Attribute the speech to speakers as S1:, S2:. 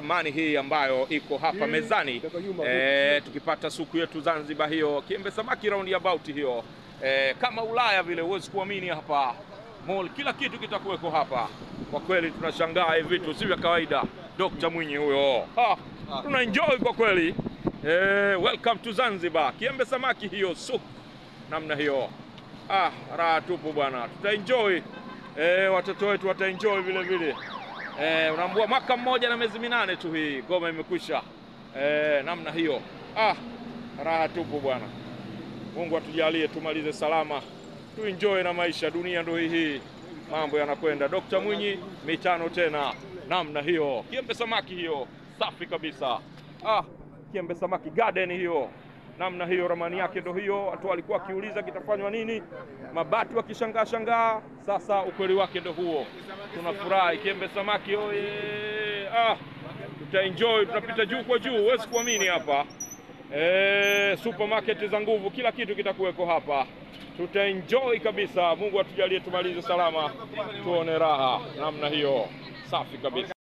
S1: thamani hii ambayo iko hapa mezani. Tukipata suku yetu Zanzibar hiyo, kiembe samaki round about hiyo. Kama Ulaya vile, huwezi kuamini hapa. Mall, kila kitu kitakuweko hapa. Kwa kweli tunashangaa hivi vitu si vya kawaida. Dr. Mwinyi huyo. Tuna enjoy kwa kweli. Welcome to Zanzibar. Kiembe samaki hiyo suku namna hiyo. Raha tupu bwana. Tutaenjoy. Watoto wetu wataenjoy vile vile. Unaambua mwaka mmoja na miezi 8 tu hii goma imekwisha. Namna hiyo. Raha tupu bwana. Mungu atujalie tumalize salama. Tuenjoy na maisha, dunia ndio hii. Mambo yanakwenda. Dr. Mwinyi mitano tena. Namna hiyo. Kiembe samaki hiyo safi kabisa. Kiembe samaki garden hiyo. Namna hiyo, ramani yake ndio hiyo. Watu walikuwa kiuliza kitafanywa nini, mabati wakishangaa. Sasa ukweli wake ndio huo. Tunafurahi kiembe samaki oye. Tutaenjoy, tunapita juu kwa juu, huwezi kuamini hapa. Supermarket za nguvu, kila kitu kitakuweko hapa. Tutaenjoy kabisa. Mungu atujalie tumalize salama, tuone raha. Namna hiyo safi kabisa.